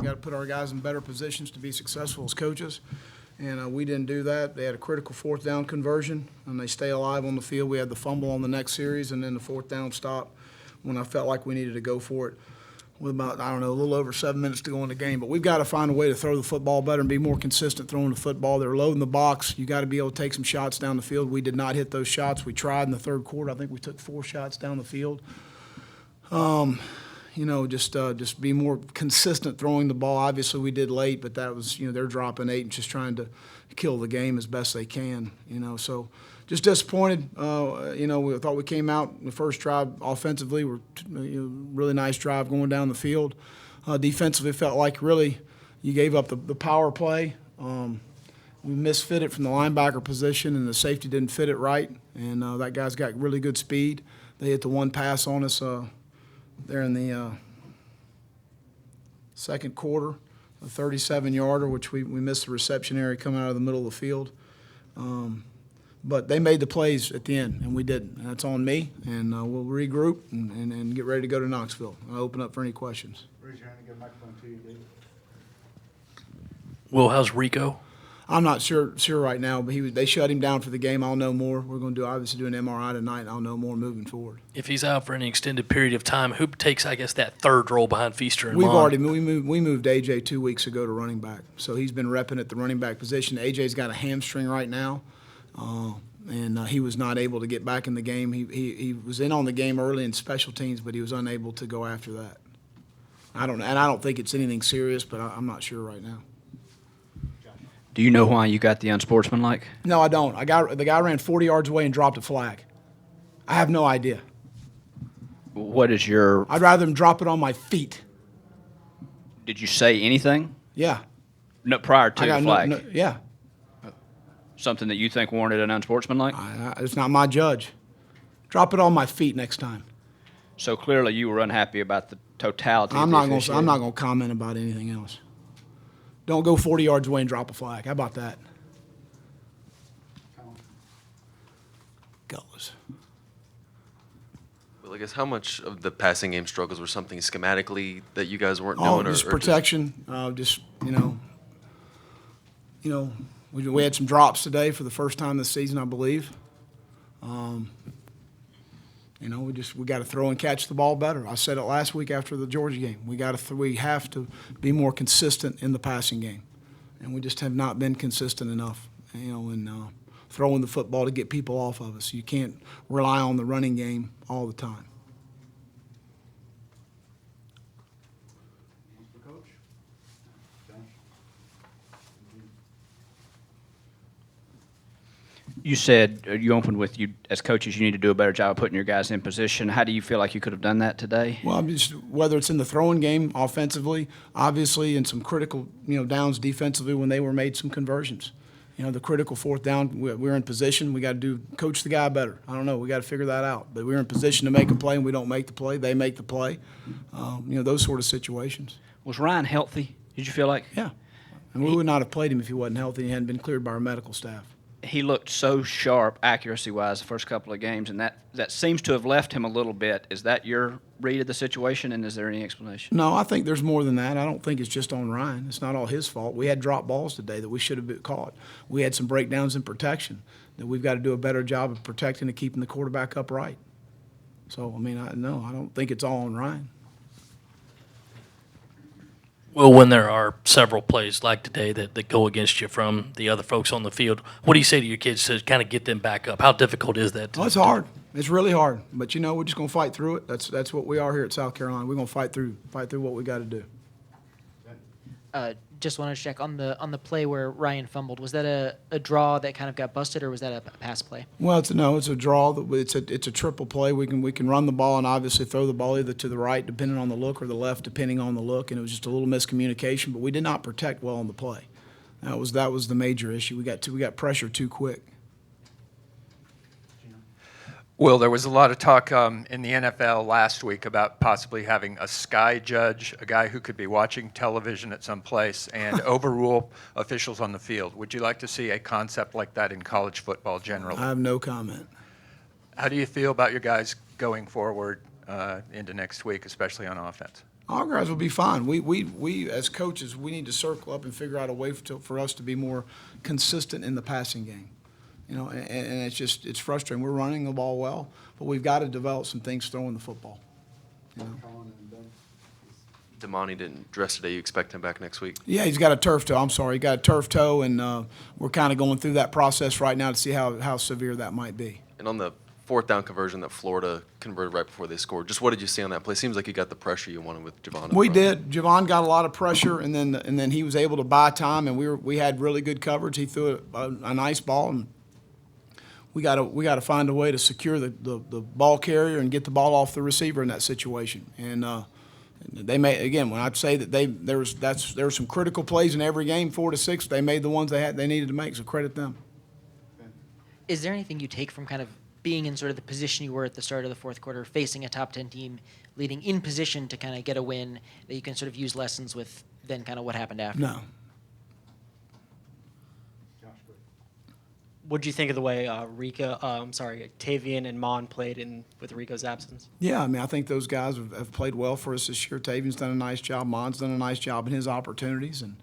got to put our guys in better positions to be successful as coaches. And we didn't do that. They had a critical fourth down conversion, and they stay alive on the field. We had the fumble on the next series, and then the fourth down stop when I felt like we needed to go for it with about, I don't know, a little over 7 minutes to go in the game. But we've got to find a way to throw the football better and be more consistent throwing the football. They're loading the box. You got to be able to take some shots down the field. We did not hit those shots. We tried in the third quarter. I think we took 4 shots down the field. Just be more consistent throwing the ball. Obviously, we did late, but that was, they're dropping 8 and just trying to kill the game as best they can, So just disappointed. We thought we came out in the first drive offensively. Really nice drive going down the field. Defensively, felt like really you gave up the power play. We misfit it from the linebacker position, and the safety didn't fit it right. And that guy's got really good speed. They hit the one pass on us there in the second quarter, a 37-yarder, which we missed the reception area coming out of the middle of the field. But they made the plays at the end, and we didn't. And that's on me, and we'll regroup and get ready to go to Knoxville. I'll open up for any questions. Raise your hand and get a microphone to you, David. Well, how's Rico? I'm not sure right now, but they shut him down for the game. I'll know more. We're going to obviously do an MRI tonight, and I'll know more moving forward. If he's out for any extended period of time, who takes, I guess, that third role behind Feaster and We've Mond? already we moved AJ 2 weeks ago to running back, so he's been repping at the running back position. AJ's got a hamstring right now, and he was not able to get back in the game. He was in on the game early in special teams, but he was unable to go after that. I don't think it's anything serious, but I'm not sure right now. Do you know why you got the unsportsmanlike? No, I don't. The guy ran 40 yards away and dropped a flag. I have no idea. What is your... I'd rather him drop it on my feet. Did you say anything? Yeah. No, prior to the flag? Yeah. Something that you think warranted an unsportsmanlike? It's not my judge. Drop it on my feet next time. So clearly you were unhappy about the totality of I'm the not officiating. going to comment about anything else. Don't go 40 yards away and drop a flag. How about that? Gutless. Well, I guess how much of the passing game struggles were something schematically that you guys weren't Oh, doing? just protection. We had some drops today for the first time this season, I believe. We got to throw and catch the ball better. I said it last week after the Georgia game. We have to be more consistent in the passing game, and we just have not been consistent enough. In throwing the football to get people off of us. You can't rely on the running game all the time. You said, you opened with, you as coaches, you need to do a better job of putting your guys in position. How do you feel like you could have done that today? Well, whether it's in the throwing game offensively, obviously, in some critical downs defensively when they were made some conversions. The critical fourth down, we're in position. We got to coach the guy better. I don't know. We got to figure that out. But we're in position to make a play, and we don't make the play. They make the play. Those sort of situations. Was Ryan healthy, did you feel like? Yeah. And we would not have played him if he wasn't healthy and he hadn't been cleared by our medical staff. He looked so sharp accuracy-wise the first couple of games, and that seems to have left him a little bit. Is that your read of the situation, and is there any explanation? No, I think there's more than that. I don't think it's just on Ryan. It's not all his fault. We had drop balls today that we should have been caught. We had some breakdowns in protection that we've got to do a better job of protecting and keeping the quarterback upright. So, I don't think it's all on Ryan. Well, when there are several plays like today that go against you from the other folks on the field, what do you say to your kids to kind of get them back up? How difficult is that? It's hard. It's really hard. But, we're just going to fight through it. That's what we are here at South Carolina. We're going to fight through what we got to do. Just wanted to check on the play where Ryan fumbled. Was that a draw that kind of got busted, or was that a pass play? Well, it's a draw. It's a triple play. We can run the ball and obviously throw the ball either to the right, depending on the look, or the left, depending on the look. And it was just a little miscommunication, but we did not protect well on the play. That was the major issue. We got pressure too quick. Well, there was a lot of talk in the NFL last week about possibly having a sky judge, a guy who could be watching television at some place and overrule officials on the field. Would you like to see a concept like that in college football generally? I have no comment. How do you feel about your guys going forward into next week, especially on offense? Our guys will be fine. We as coaches, we need to circle up and figure out a way for us to be more consistent in the passing game. And it's frustrating. We're running the ball well, but we've got to develop some things throwing the football. Colin and Ben. Damani didn't dress today. You expect him back next week? Yeah, he's got a turf toe. I'm sorry, he got a turf toe, and we're kind of going through that process right now to see how severe that might be. And on the fourth down conversion that Florida converted right before they scored, just what did you see on that play? Seems like you got the pressure you wanted with Javon. We did. Javon got a lot of pressure, and then he was able to buy time, and we had really good coverage. He threw a nice ball, and we got to find a way to secure the ball carrier and get the ball off the receiver in that situation. And they made, again, when I say that there were some critical plays in every game, 4 to 6. They made the ones they needed to make, so credit them. Is there anything you take from kind of being in sort of the position you were at the start of the fourth quarter, facing a top 10 team, leading in position to kind of get a win, that you can sort of use lessons with then kind of what happened after? No. Josh, go ahead. What do you think of the way Tavian and Mon played with Rico's absence? Yeah, I mean, I think those guys have played well for us this year. Tavian's done a nice job. Mon's done a nice job in his opportunities, and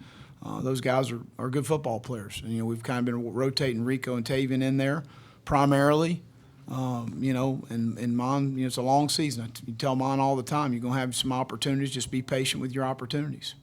those guys are good football players. And, we've kind of been rotating Rico and Tavian in there primarily. And Mon, it's a long season. You tell Mon all the time, you're going to have some opportunities. Just be patient with your opportunities.